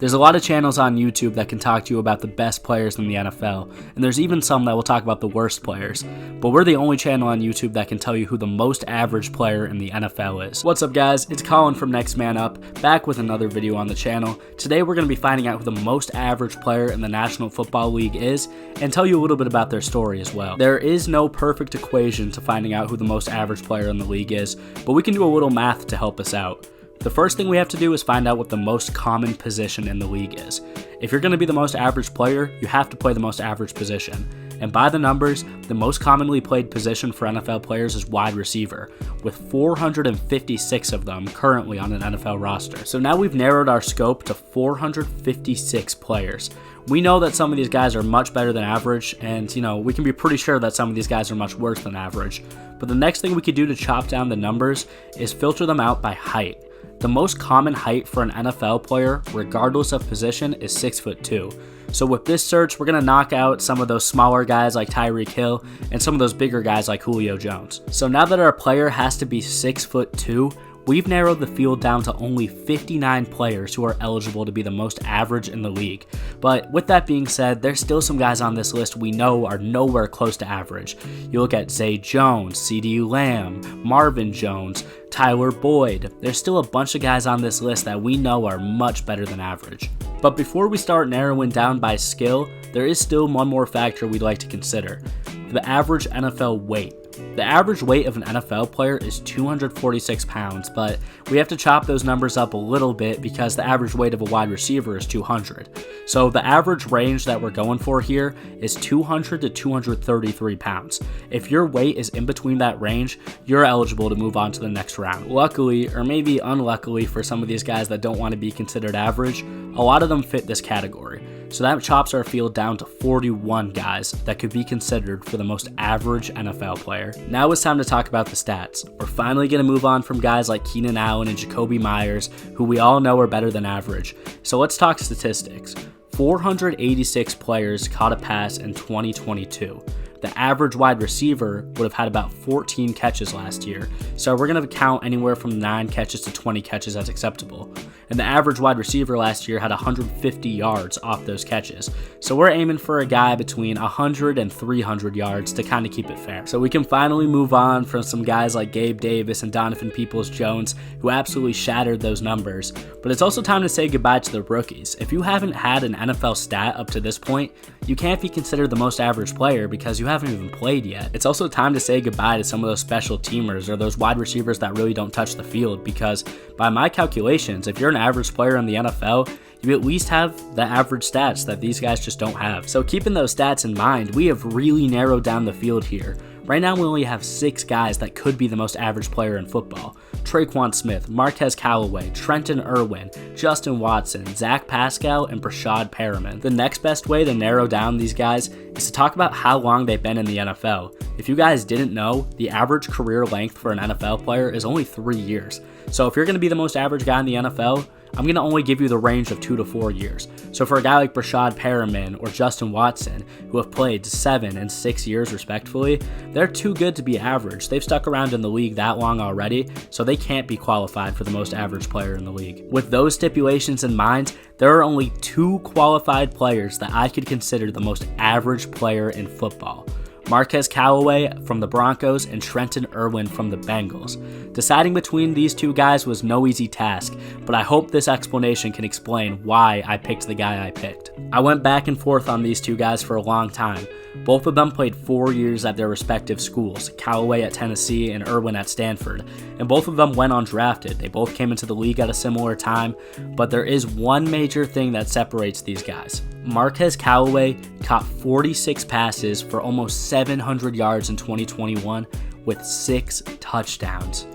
There's a lot of channels on YouTube that can talk to you about the best players in the NFL, and there's even some that will talk about the worst players, but we're the only channel on YouTube that can tell you who the most average player in the NFL is. What's up guys, it's Colin from Next Man Up, back with another video on the channel. Today we're going to be finding out who the most average player in the National Football League is, and tell you a little bit about their story as well. There is no perfect equation to finding out who the most average player in the league is, but we can do a little math to help us out. The first thing we have to do is find out what the most common position in the league is. If you're going to be the most average player, you have to play the most average position. And by the numbers, the most commonly played position for NFL players is wide receiver, with 456 of them currently on an NFL roster. So now we've narrowed our scope to 456 players. We know that some of these guys are much better than average, and we can be pretty sure that some of these guys are much worse than average. But the next thing we could do to chop down the numbers is filter them out by height. The most common height for an NFL player, regardless of position, is 6'2". So with this search, we're going to knock out some of those smaller guys like Tyreek Hill and some of those bigger guys like Julio Jones. So now that our player has to be 6'2", we've narrowed the field down to only 59 players who are eligible to be the most average in the league. But with that being said, there's still some guys on this list we know are nowhere close to average. You look at Zay Jones, CeeDee Lamb, Marvin Jones, Tyler Boyd. There's still a bunch of guys on this list that we know are much better than average. But before we start narrowing down by skill, there is still one more factor we'd like to consider: the average NFL weight. The average weight of an NFL player is 246 pounds, but we have to chop those numbers up a little bit because the average weight of a wide receiver is 200. So the average range that we're going for here is 200 to 233 pounds. If your weight is in between that range, you're eligible to move on to the next round. Luckily, or maybe unluckily for some of these guys that don't want to be considered average, a lot of them fit this category. So that chops our field down to 41 guys that could be considered for the most average NFL player. Now it's time to talk about the stats. We're finally going to move on from guys like Keenan Allen and Jakobi Meyers, who we all know are better than average. So let's talk statistics. 486 players caught a pass in 2022. The average wide receiver would have had about 14 catches last year, so we're going to count anywhere from 9 catches to 20 catches as acceptable. And the average wide receiver last year had 150 yards off those catches, so we're aiming for a guy between 100 and 300 yards to kind of keep it fair. So we can finally move on from some guys like Gabe Davis and Donovan Peoples-Jones, who absolutely shattered those numbers. But it's also time to say goodbye to the rookies. If you haven't had an NFL stat up to this point, you can't be considered the most average player because you haven't even played yet. It's also time to say goodbye to some of those special teamers or those wide receivers that really don't touch the field, because by my calculations, if you're an average player in the NFL, you at least have the average stats that these guys just don't have. So keeping those stats in mind, we have really narrowed down the field here. Right now we only have 6 guys that could be the most average player in football: Traquan Smith, Marquez Callaway, Trenton Irwin, Justin Watson, Zach Pascal, and Breshad Perriman. The next best way to narrow down these guys is to talk about how long they've been in the NFL. If you guys didn't know, the average career length for an NFL player is only 3 years. So if you're going to be the most average guy in the NFL, I'm going to only give you the range of 2 to 4 years. So for a guy like Breshad Perriman or Justin Watson, who have played 7 and 6 years respectively, they're too good to be average. They've stuck around in the league that long already, so they can't be qualified for the most average player in the league. With those stipulations in mind, there are only 2 qualified players that I could consider the most average player in football: Marquez Callaway from the Broncos and Trenton Irwin from the Bengals. Deciding between these 2 guys was no easy task, but I hope this explanation can explain why I picked the guy I picked. I went back and forth on these 2 guys for a long time. Both of them played 4 years at their respective schools, Callaway at Tennessee and Irwin at Stanford, and both of them went undrafted. They both came into the league at a similar time, but there is one major thing that separates these guys. Marquez Callaway caught 46 passes for almost 700 yards in 2021 with 6 touchdowns.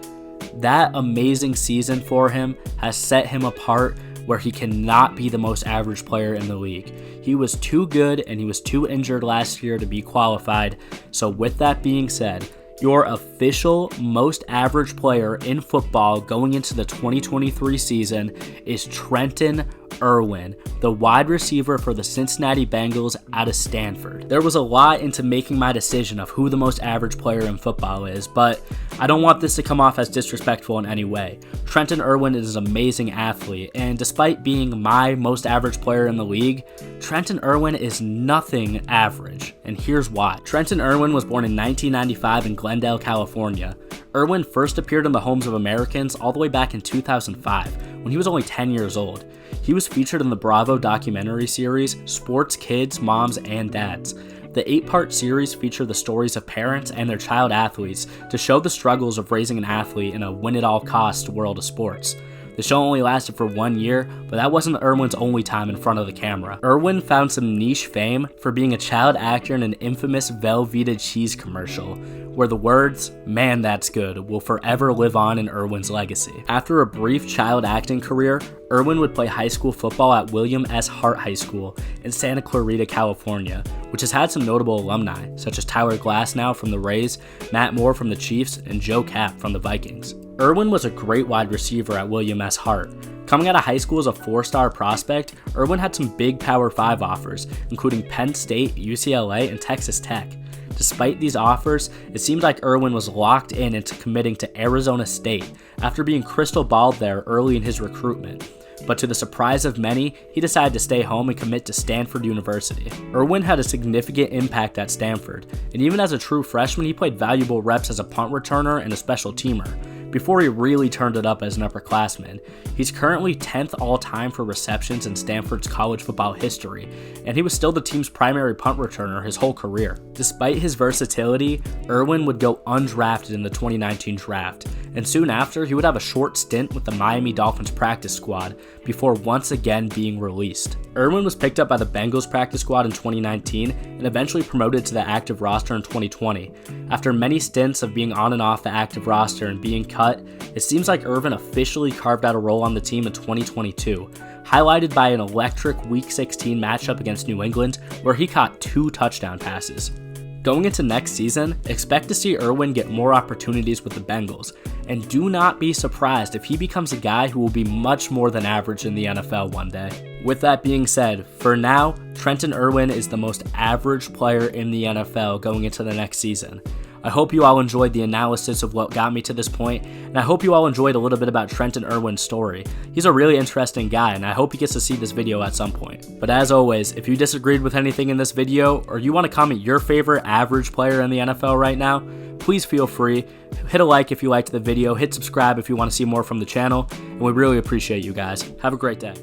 That amazing season for him has set him apart where he cannot be the most average player in the league. He was too good and he was too injured last year to be qualified. So with that being said, your official most average player in football going into the 2023 season is Trenton Irwin, the wide receiver for the Cincinnati Bengals out of Stanford. There was a lot into making my decision of who the most average player in football is, but I don't want this to come off as disrespectful in any way. Trenton Irwin is an amazing athlete, and despite being my most average player in the league, Trenton Irwin is nothing average, and here's why. Trenton Irwin was born in 1995 in Glendale, California. Irwin first appeared in the Homes of Americans all the way back in 2005, when he was only 10 years old. He was featured in the Bravo documentary series Sports Kids, Moms, and Dads. The 8-part series featured the stories of parents and their child athletes to show the struggles of raising an athlete in a win-at-all-costs world of sports. The show only lasted for 1 year, but that wasn't Irwin's only time in front of the camera. Irwin found some niche fame for being a child actor in an infamous Velveeta cheese commercial, where the words, "Man, that's good," will forever live on in Irwin's legacy. After a brief child acting career, Irwin would play high school football at William S. Hart High School in Santa Clarita, California, which has had some notable alumni, such as Tyler Glasnow from the Rays, Matt Moore from the Chiefs, and Joe Kapp from the Vikings. Irwin was a great wide receiver at William S. Hart. Coming out of high school as a 4-star prospect, Irwin had some big Power 5 offers, including Penn State, UCLA, and Texas Tech. Despite these offers, it seemed like Irwin was locked in into committing to Arizona State after being crystal balled there early in his recruitment. But to the surprise of many, he decided to stay home and commit to Stanford University. Irwin had a significant impact at Stanford, and even as a true freshman, he played valuable reps as a punt returner and a special teamer, before he really turned it up as an upperclassman. He's currently 10th all-time for receptions in Stanford's college football history, and he was still the team's primary punt returner his whole career. Despite his versatility, Irwin would go undrafted in the 2019 draft, and soon after, he would have a short stint with the Miami Dolphins practice squad before once again being released. Irwin was picked up by the Bengals practice squad in 2019 and eventually promoted to the active roster in 2020. After many stints of being on and off the active roster and being cut, it seems like Irwin officially carved out a role on the team in 2022, highlighted by an electric Week 16 matchup against New England where he caught 2 touchdown passes. Going into next season, expect to see Irwin get more opportunities with the Bengals, and do not be surprised if he becomes a guy who will be much more than average in the NFL one day. With that being said, for now, Trenton Irwin is the most average player in the NFL going into the next season. I hope you all enjoyed the analysis of what got me to this point, and I hope you all enjoyed a little bit about Trenton Irwin's story. He's a really interesting guy, and I hope he gets to see this video at some point. But as always, if you disagreed with anything in this video, or you want to comment your favorite average player in the NFL right now, please feel free. Hit a like if you liked the video, hit subscribe if you want to see more from the channel, and we really appreciate you guys. Have a great day.